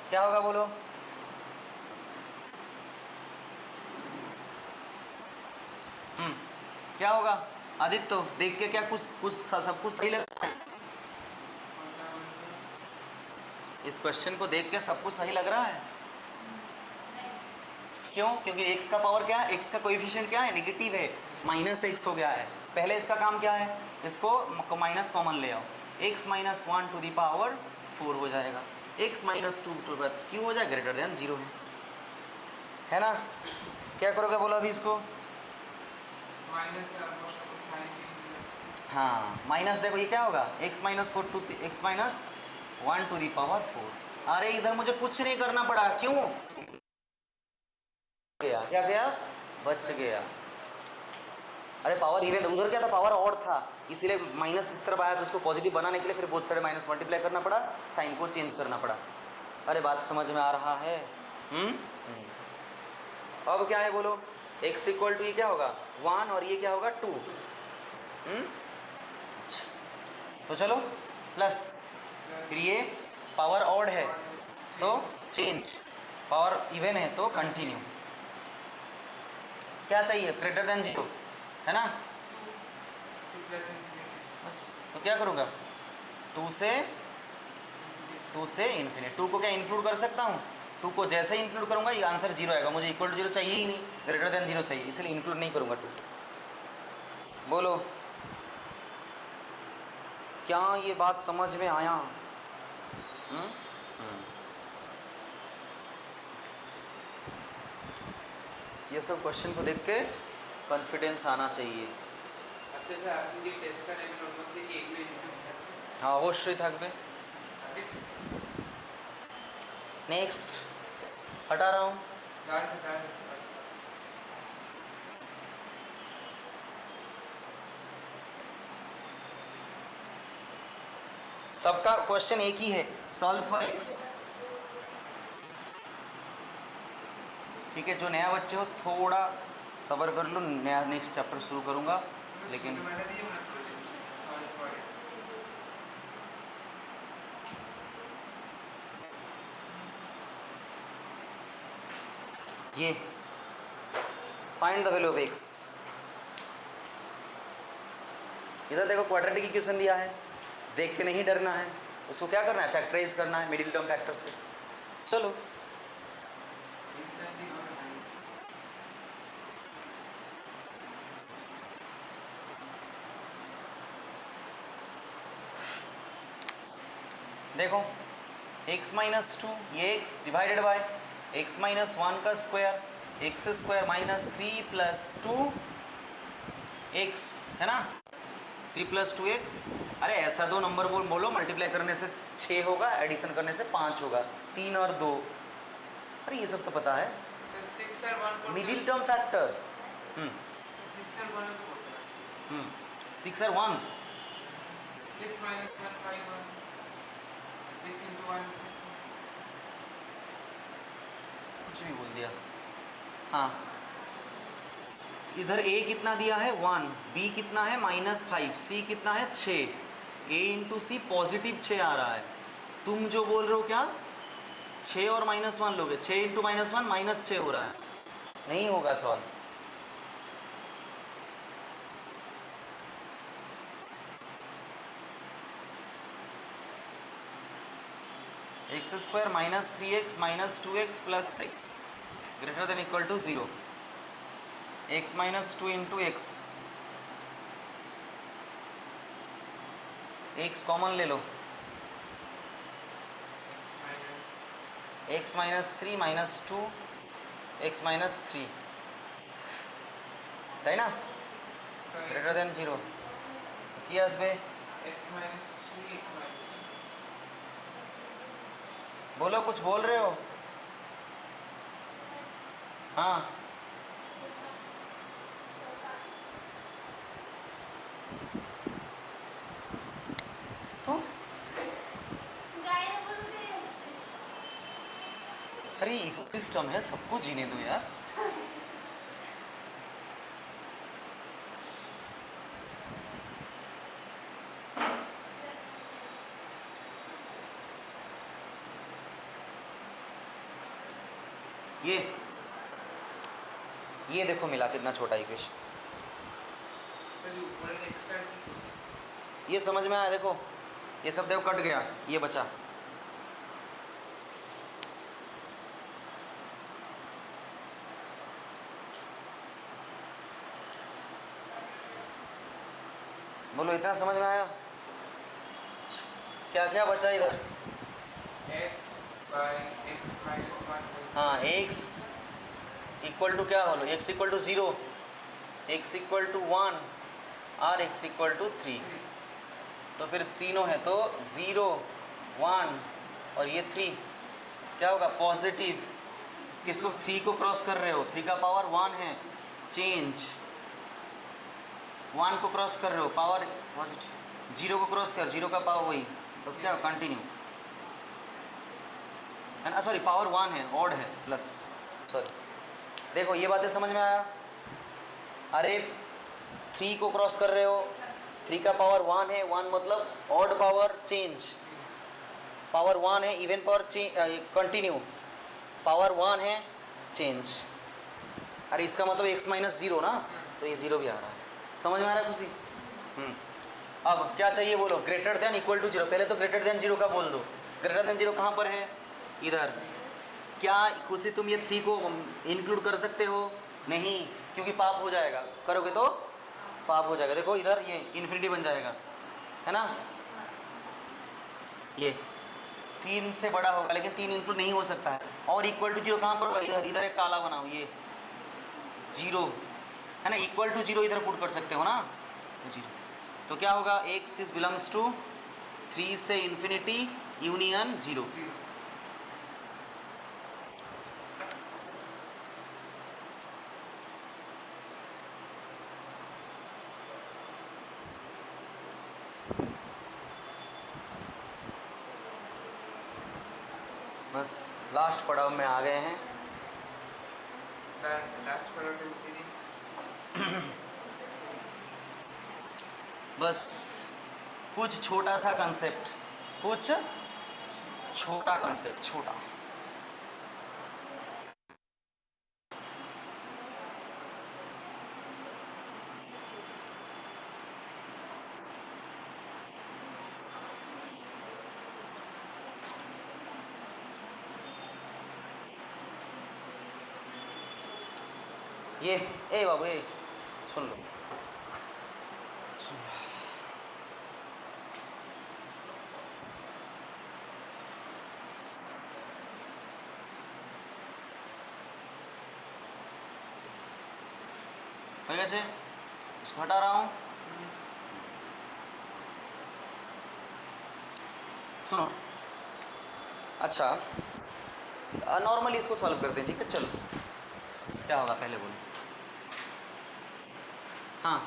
क्या होगा बोलो? क्या होगा आदित्य? तो देख के क्या कुछ सब कुछ सही लग रहा है? इस क्वेश्चन को देख के सब कुछ सही लग रहा है? क्यों? क्योंकि x का पावर क्या है, x का कोएफिशिएंट क्या है, नेगेटिव है, माइनस एक्स हो गया है। पहले इसका काम क्या है, इसको माइनस कॉमन ले आओ, x minus 1 to the power 4 हो जाएगा, x माइनस 2 टू क्यों हो जाए, ग्रेटर देन 0 है ना। क्या करोगे बोलो अभी इसको? Minus sign change. हाँ, माइनस देखो ये क्या होगा, x minus 4 to x minus 1 to the power 4। अरे इधर मुझे कुछ नहीं करना पड़ा, क्यों? गया क्या गया, बच गया। अरे पावर इवन उधर क्या था, पावर और था, इसीलिए माइनस इस तरफ आया, तो उसको पॉजिटिव बनाने के लिए फिर बोथ साइड माइनस मल्टीप्लाई करना पड़ा, साइन को चेंज करना पड़ा। अरे बात समझ में आ रहा है? अब क्या है बोलो, x इक्वल टू ये क्या होगा 1 और ये क्या होगा 2। तो चलो प्लस, फिर ये पावर ऑड है तो चेंज, पावर इवन है तो कंटिन्यू। क्या चाहिए, ग्रेटर देन 0 है ना। बस तो क्या करूँगा, 2 से इन्फिनिट। 2 को क्या इंक्लूड कर सकता हूँ, 2 को जैसे इंक्लूड करूँगा ये आंसर 0 आएगा। मुझे इक्वल टू 0 चाहिए ही नहीं, ग्रेटर देन 0 चाहिए, इसलिए इंक्लूड नहीं करूँगा 2। बोलो क्या ये बात समझ में आया? ये सब क्वेश्चन को देख के कॉन्फिडेंस आना चाहिए। अच्छे से आपके टेस्टर ने भी नोट किया कि एक में हाँ অবশ্যই থাকবে। नेक्स्ट हटा रहा हूँ। सबका क्वेश्चन एक ही है, सॉल्व फॉर x। ठीक है, जो नया बच्चे हो थोड़ा सब्र कर लो, नया नेक्स्ट चैप्टर शुरू करूँगा, लेकिन ये find the value of x। इधर देखो क्वाड्रेटिक इक्वेशन दिया है, देख के नहीं डरना है, उसको क्या करना है, फैक्टराइज करना है मिडिल टर्म फैक्टर से। चलो देखो, x माइनस 2 ये x divided by x minus 1 का square, x square minus 3 plus 2 x है ना, 3 प्लस 2x। अरे ऐसा दो नंबर बोलो, मल्टीप्लाई करने से 6 होगा, एडिशन करने से 5 होगा, 3 और 2। अरे ये सब तो पता है, मिडिल टर्म फैक्टर। 6 और 1 6 minus 1 5 1 6 into 1 6 कुछ भी बोल दिया। हाँ इधर a कितना दिया है 1, b कितना है -5, c कितना है 6, a इंटू सी पॉजिटिव 6 आ रहा है। तुम जो बोल रहे हो क्या 6 और -1 लोगे, 6 इंटू -1 -6 हो रहा है, नहीं होगा solve. X square -3x -2x + 6 greater than equal to 0, x -2 into x, x common ले लो, x -3 -2 x -3 है ना, ग्रेटर देन 0 किया इस पे, x -3 x -2 बोलो कुछ बोल रहे हो? हाँ तो अरे इकोसिस्टम है, सबको जीने दो यार। ये देखो मिला कितना छोटा इक्वेशन, सर ऊपर एक्स्ट्रा ये समझ में आया? देखो ये सब देखो कट गया, ये बचा। बोलो इतना समझ में आया? क्या क्या बचा इधर? x -1 हाँ x इक्वल टू क्या बोलो, x equal to 0, x equal to 1 और x इक्वल टू 3। तो फिर तीनों है तो 0 1 और ये 3 क्या होगा पॉजिटिव। किसको 3 को क्रॉस कर रहे हो, 3 का पावर 1 है, चेंज 1 को क्रॉस कर रहे हो पावर पॉजिटिव, 0 को क्रॉस कर 0 का पावर वही, तो क्या कंटिन्यू है ना, सॉरी पावर 1 है, ऑड है प्लस, सॉरी। देखो ये बातें समझ में आया? अरे 3 को क्रॉस कर रहे हो, 3 का पावर 1 है, 1 मतलब ऑड पावर चेंज, पावर 1 है, इवन पावर कंटिन्यू, पावर 1 है चेंज। अरे इसका मतलब x -0 ना, तो ये 0 भी आ रहा है। समझ में आ रहा है खुशी? अब क्या चाहिए बोलो, ग्रेटर देन इक्वल टू 0। पहले तो ग्रेटर देन 0 का बोल दो। ग्रेटर देन 0 कहाँ पर है? इधर। क्या खुशी तुम ये 3 को इंक्लूड कर सकते हो? नहीं, क्योंकि पाप हो जाएगा, करोगे तो पाप हो जाएगा। देखो इधर ये इन्फिनिटी बन जाएगा, है ना, ये 3 से बड़ा होगा, लेकिन 3 इंक्लूड नहीं हो सकता है। और इक्वल टू 0 कहाँ पर होगा? इधर। इधर एक काला बनाओ, ये 0 है ना, इक्वल टू 0 इधर पुट कर सकते हो ना, 0। तो क्या होगा, x इज बिलोंग्स टू 3 से इन्फिनिटी यूनियन 0। बस लास्ट पड़ाव में आ गए हैं। लास्ट पॉइंट बस कुछ छोटा सा कंसेप्ट, कुछ छोटा कंसेप्ट, छोटा। ये ए बाबू ए सुन लो, सुन लो। कैसे इसको हटा रहा हूँ, सुनो। अच्छा नॉर्मली इसको सॉल्व करते हैं, ठीक है? चलो क्या होगा पहले बोलो। हाँ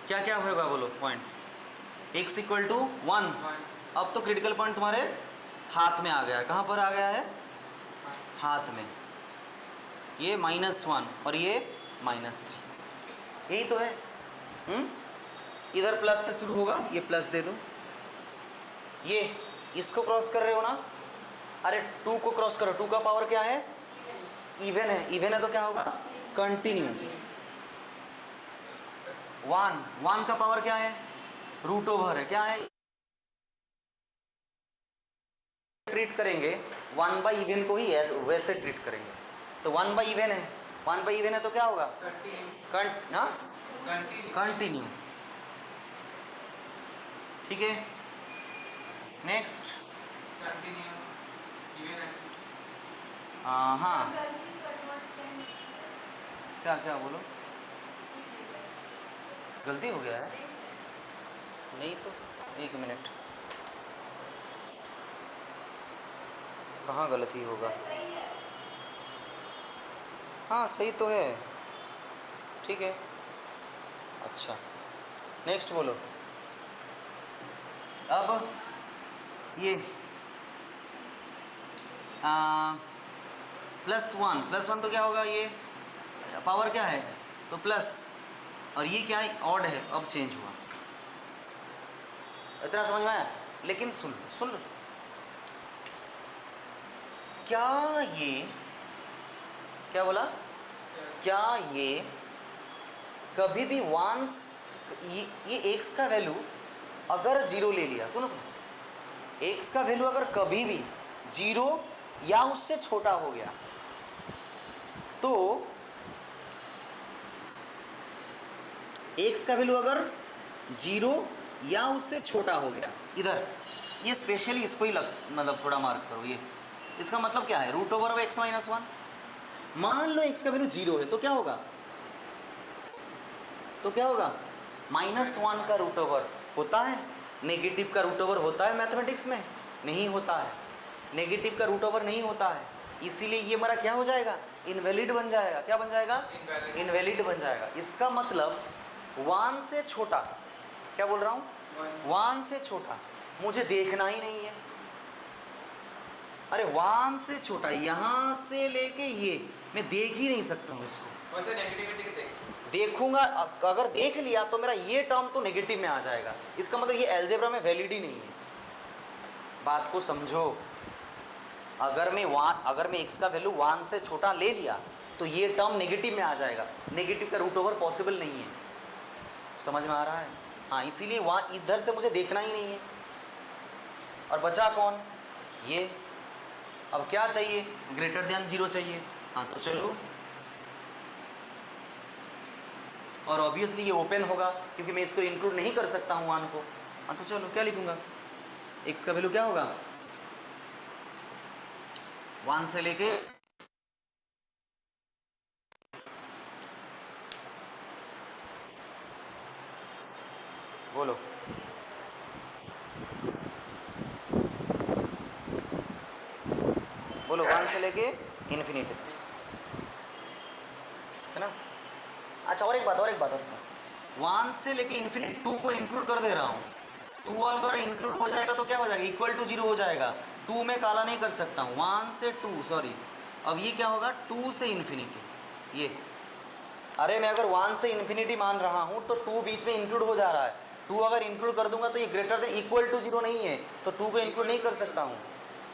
क्या क्या होगा बोलो पॉइंट्स। x equal to 1। अब तो क्रिटिकल पॉइंट तुम्हारे हाथ में आ गया है। कहाँ पर आ गया है? हाथ में। ये -1 और ये -3, यही तो है। इधर प्लस से शुरू होगा, ये प्लस दे दो, ये इसको क्रॉस कर रहे हो ना, अरे 2 को क्रॉस करो, 2 का पावर क्या है, इवन है, इवन है तो क्या होगा, कंटिन्यू। 1 का पावर क्या है, रूट ओवर है, क्या है, ट्रीट करेंगे 1 बाई इवन को ही वैसे ट्रीट करेंगे, तो 1 बाई इवन है, 1 बाई इवन है तो क्या होगा, कंटिन्यू। ठीक है, नेक्स्ट। हाँ क्या क्या बोलो, गलती हो गया है, नहीं तो 1 मिनट, कहाँ गलती होगा, हाँ सही तो है, ठीक है। अच्छा नेक्स्ट बोलो। अब ये +1 तो क्या होगा, ये पावर क्या है तो प्लस, और ये क्या है, ऑड है, अब चेंज हुआ, इतना समझ में आया। लेकिन सुन लो, क्या ये, क्या बोला, क्या ये कभी भी वंस ये x का वैल्यू अगर 0 ले लिया, सुनो, x का वैल्यू अगर कभी भी 0 या उससे छोटा हो गया तो x का वैल्यू अगर 0 या उससे छोटा हो गया, इधर ये स्पेशली इसको ही मतलब थोड़ा मार्क करो, ये इसका मतलब क्या है, √x - 1। मान लो x का वैल्यू 0 है तो क्या होगा, -1 का रूट ओवर होता है, नेगेटिव का रूट ओवर होता है मैथमेटिक्स में, नहीं होता है, नेगेटिव का रूट ओवर नहीं होता है, इसीलिए ये मेरा क्या हो जाएगा, इनवैलिड बन जाएगा, क्या बन जाएगा, इनवैलिड बन जाएगा। इसका मतलब 1 से छोटा, क्या बोल रहा हूँ, 1 से छोटा मुझे देखना ही नहीं है, अरे 1 से छोटा यहाँ से लेके ये मैं देख ही नहीं सकता हूँ इसको, वैसे नेगेटिविटी देखूंगा, अगर देख लिया तो मेरा ये टर्म तो नेगेटिव में आ जाएगा, इसका मतलब ये अलजेब्रा में वैलिड ही नहीं है, बात को समझो। अगर मैं x का वैल्यू 1 से छोटा ले लिया तो ये टर्म नेगेटिव में आ जाएगा, नेगेटिव का रूट ओवर पॉसिबल नहीं है, समझ में आ रहा है, हाँ, इसीलिए वहाँ इधर से मुझे देखना ही नहीं है। और बचा कौन, ये, अब क्या चाहिए, >0 चाहिए, हाँ तो चलो, और ऑब्वियसली ये ओपन होगा क्योंकि मैं इसको इंक्लूड नहीं कर सकता हूँ 1 को, हाँ तो चलो क्या लिखूंगा, x का वैल्यू क्या होगा, 1 से लेके बोलो, बोलो 1 से लेके इन्फिनिटी, है ना। अच्छा और एक बात 1 से लेके इन्फिनिटी 2 को इंक्लूड कर दे रहा हूँ, 2 अगर इंक्लूड हो जाएगा तो क्या हो जाएगा, =0 हो जाएगा, 2 में काला नहीं कर सकता हूँ, 1 से 2 सॉरी, अब ये क्या होगा, 2 से इन्फिनिटी, ये, अरे मैं अगर 1 से इन्फिनिटी मान रहा हूँ तो 2 बीच में इंक्लूड हो जा रहा है, 2 अगर इंक्लूड कर दूंगा तो ये >= 0 नहीं है, तो 2 को इंक्लूड नहीं कर सकता हूँ,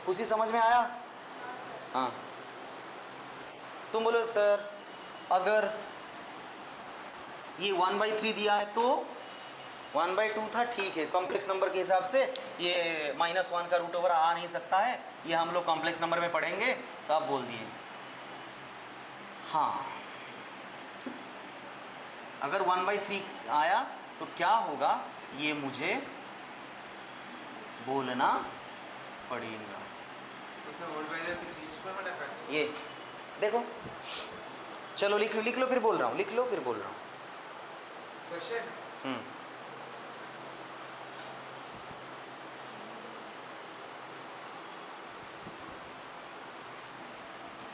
उसी समझ में आया। हाँ तुम बोलो सर अगर ये 1/3 दिया है तो 1/2 था, ठीक है, कॉम्प्लेक्स नंबर के हिसाब से ये -1 का रूट ओवर आ नहीं सकता है, ये हम लोग कॉम्प्लेक्स नंबर में पढ़ेंगे, तो आप बोल दिए। हाँ अगर 1/3 आया तो क्या होगा, ये मुझे बोलना पड़ेगा। ये देखो, चलो लिख लो फिर बोल रहा हूँ, क्वेश्चन।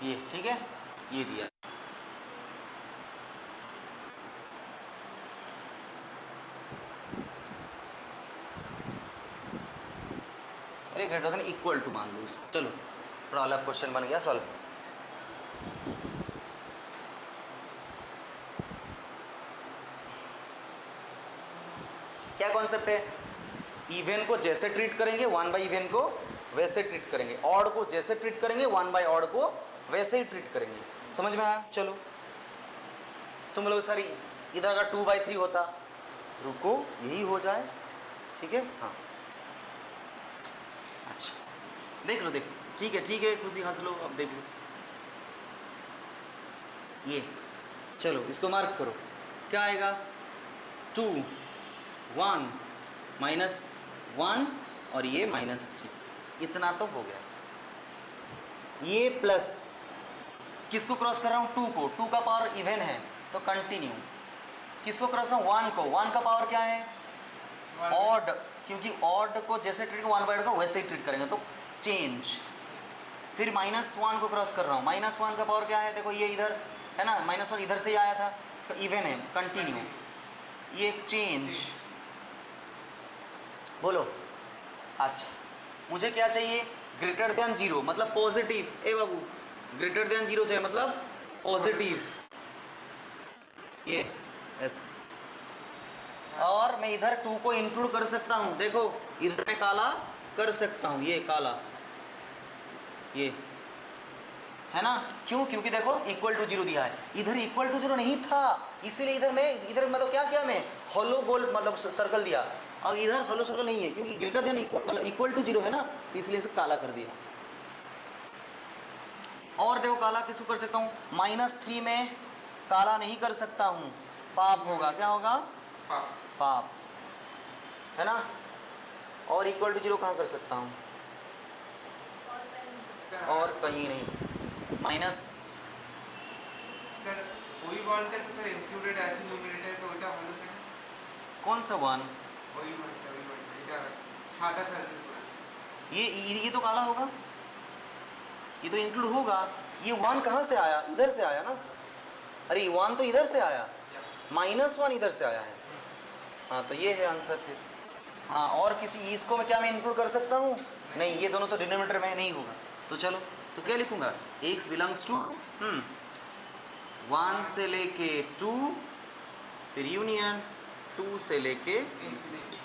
ये ठीक है, ये दिया, अरे > मान लो इसको, चलो थोड़ा अलग क्वेश्चन बन गया सॉल्व। क्या कॉन्सेप्ट है, इवन को जैसे ट्रीट करेंगे 1 बाई इवन को वैसे ट्रीट करेंगे, ऑड को जैसे ट्रीट करेंगे 1 बाई ऑड को वैसे ही ट्रीट करेंगे। समझ में आया? चलो तुम लोग सर इधर अगर 2 बाई 3 होता, रुको यही हो जाए, ठीक है। हाँ अच्छा देख लो, देखो ठीक है खुशी हंस लो, अब देख लो ये, चलो इसको मार्क करो, क्या आएगा 2 1 -1 और ये -3, इतना तो हो गया। ये प्लस किसको क्रॉस कर रहा हूँ, 2 को, 2 का पावर इवन है तो कंटिन्यू, किसको क्रॉस हूँ 1 को, 1 का पावर क्या है ऑड, क्योंकि ऑड को जैसे ट्रीट 1 बाई को वैसे ही ट्रीट करेंगे तो चेंज। फिर -1 को क्रॉस कर रहा हूँ, -1 का पावर क्या है, देखो ये इधर है ना, -1 इधर से ही आया था, इसका इवन है कंटिन्यू, ये एक चेंज। बोलो अच्छा मुझे क्या चाहिए, ग्रेटर देन 0 मतलब पॉजिटिव, ए बाबू ग्रेटर देन 0 चाहिए मतलब पॉजिटिव, ये ऐसे। और मैं इधर 2 को इंक्लूड कर सकता हूँ, देखो इधर मैं काला कर सकता हूँ, ये काला ये है ना, क्यों, क्योंकि देखो इक्वल टू 0 दिया है, इधर इक्वल टू 0 नहीं था, इसीलिए इधर मैं इधर मतलब क्या किया मैं हॉलो गोल मतलब सर्कल दिया, और इधर हॉलो सर्कल नहीं है क्योंकि ग्रेटर देन इक्वल टू 0 है ना, इसलिए इसे काला कर दिया। और देखो काला किसको कर सकता हूँ, -3 में काला नहीं कर सकता हूँ, पाप होगा, क्या होगा पाप, है ना। और इक्वल टू 0 कहाँ कर सकता हूँ, और कहीं नहीं, माइनस सर ওই ওয়ানটা তো স্যার ইনক্লুডেড আছে ন্यूमरेटर তো ওটা হলো কেন, कौन सा 1, ওই ওয়ানটা এটা সাদা সার্কেল পুরো, ये तो काला होगा, ये तो इंक्लूड होगा, ये 1 कहाँ से आया, इधर से आया ना, अरे 1 तो इधर से आया, -1 इधर से आया है, हाँ तो ये है आंसर फिर। हाँ और किसी इसको मैं क्या मैं इंक्लूड कर सकता हूँ, नहीं ये दोनों तो डिनोमिनेटर में नहीं होगा, तो चलो तो क्या लिखूंगा, x बिलोंग्स टू 1 से लेके 2, फिर यूनियन 2 से लेके ইনফিনিটি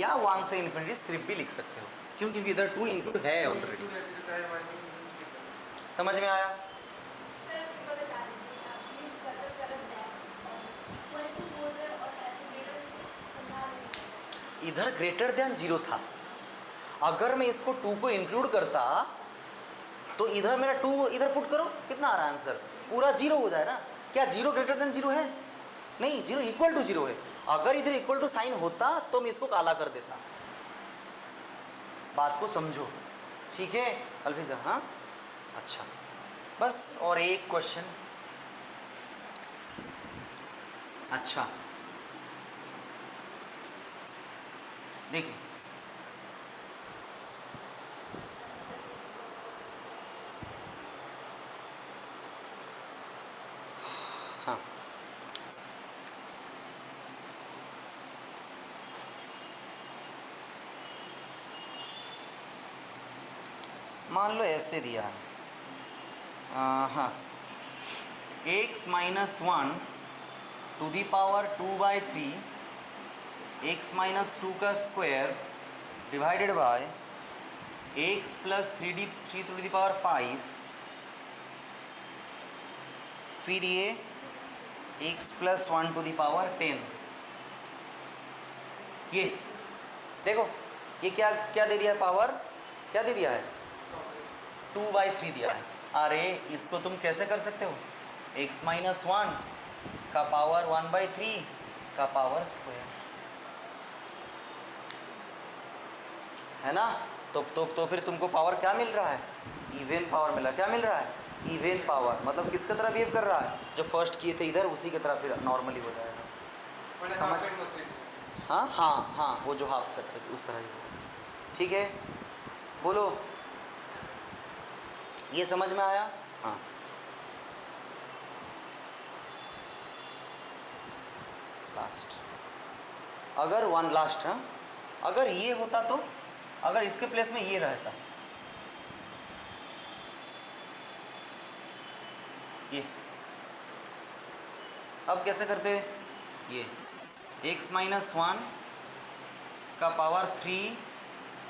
या 1 से इन्फिनिटी सिर्फ भी लिख सकते हो, क्यों, क्योंकि इधर 2 इंक्लूड है ऑलरेडी। ইনক্লুড আছে তো তার মানে समझ में आया? सर आपको बता दीजिए आप प्लीज सतर्क कर दें इक्वल टू बोल रहे और ऐसे ग्रेटर समझा रहे इधर ग्रेटर देन 0 था, अगर मैं इसको 2 को इंक्लूड करता तो इधर मेरा 2 इधर पुट करो, कितना आ रहा है आंसर, पूरा 0 हो जाए ना, क्या 0 ग्रेटर देन 0 है, नहीं 0 इक्वल टू 0 है, अगर इधर इक्वल टू साइन होता तो मैं इसको काला कर देता, बात को समझो, ठीक है अल्फीजा। हाँ अच्छा बस और एक क्वेश्चन, अच्छा देखिए हाँ मान लो ऐसे दिया है, हाँ x -1 to the power 2/3 x -2 का square divided by x + 3 to the power 5, फिर ये x + 1 टू दी पावर 10, ये देखो ये क्या क्या दे दिया है, पावर क्या दे दिया है 2/3 दिया है। अरे इसको तुम कैसे कर सकते हो, x -1 का पावर 1/3 का पावर स्क्वायर, है ना, तो फिर तुमको पावर क्या मिल रहा है, इवन पावर मिला, क्या मिल रहा है इवन पावर, मतलब किसकी तरह बिहेव कर रहा है, जो फर्स्ट किए थे इधर उसी की तरह फिर नॉर्मली हो जाएगा, মানে समझ, হাফের মধ্যে हाँ हाँ हाँ वो जो हाफ कट है उस तरह ही होगा। ठीक है बोलो, ये समझ में आया? हाँ लास्ट, अगर 1 लास्ट, हाँ अगर ये होता तो, अगर इसके प्लेस में ये रहता, ये अब कैसे करते, ये x माइनस 1 का पावर 3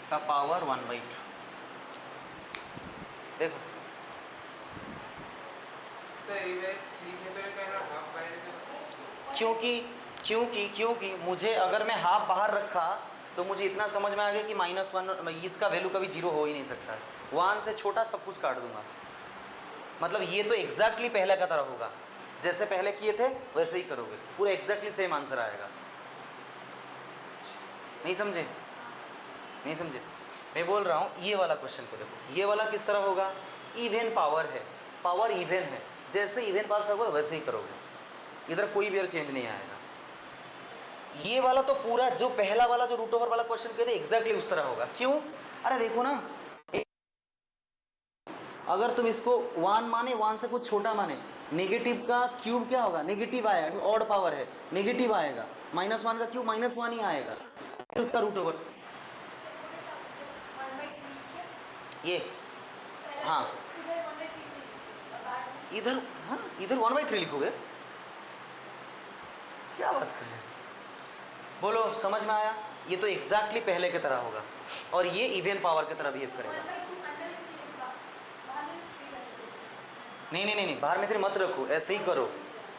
का पावर 1/2। देखो सर ये 3 के तो कहना हाफ बाय देते। क्योंकि मुझे अगर मैं हाफ बाहर रखा तो मुझे इतना समझ में आ गया कि -1 इसका वैल्यू कभी जीरो हो ही नहीं सकता है। 1 से छोटा सब कुछ काट दूंगा। मतलब ये तो एग्जैक्टली पहले का तरह होगा, जैसे पहले किए थे वैसे ही करोगे, पूरा एग्जैक्टली सेम आंसर आएगा। नहीं समझे? नहीं समझे? मैं बोल रहा हूँ ये वाला क्वेश्चन को देखो, ये वाला किस तरह होगा? इवन पावर है, पावर इवन है, जैसे इवन पावर होगा वैसे ही करोगे, इधर कोई भी और चेंज नहीं आएगा। ये वाला तो पूरा जो पहला वाला जो रूट ओवर वाला क्वेश्चन कहते हैं एग्जैक्टली उस तरह होगा। क्यों? अरे देखो ना, अगर तुम इसको 1 माने, 1 से कुछ छोटा माने, नेगेटिव का क्यूब क्या होगा? नेगेटिव आएगा, ऑड पावर है, नेगेटिव आएगा। -1 का क्यूब -1 ही आएगा, उसका रूट ओवर ये। हाँ इधर, हाँ इधर 1/3 लिखोगे? क्या बात कर रहे हैं? बोलो समझ में आया? ये तो एग्जैक्टली पहले की तरह होगा और ये इवन पावर की तरह बिहेव करेगा। नहीं, बाहर में 3 मत रखो, ऐसे ही करो,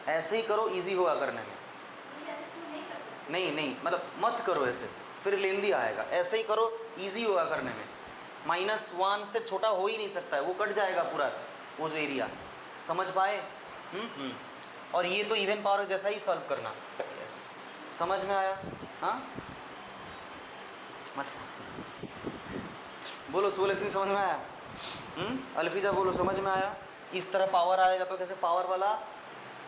ऐसे ही करो, इजी होगा करने में। नहीं मतलब मत करो ऐसे, फिर लेंदी आएगा। ऐसे ही करो, इजी होगा करने में। -1 से छोटा हो ही नहीं सकता है, वो कट जाएगा पूरा वो जो एरिया। समझ पाए? और ये तो इवन पावर जैसा ही सॉल्व करना। यस, समझ में आया? हाँ बोलो सुलक्ष्मी, समझ में आया? अल्फीजा बोलो समझ में आया? इस तरह पावर आएगा तो कैसे? पावर वाला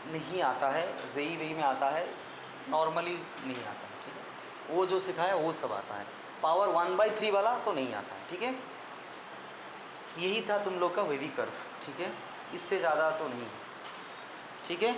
नहीं आता है, जेई वेई में आता है, नॉर्मली नहीं आता है। ठीक है, वो जो सिखाया वो सब आता है, पावर 1/3 वाला तो नहीं आता है। ठीक है, यही था तुम लोग का वेवी कर्व। ठीक है, इससे ज़्यादा तो नहीं। ठीक है।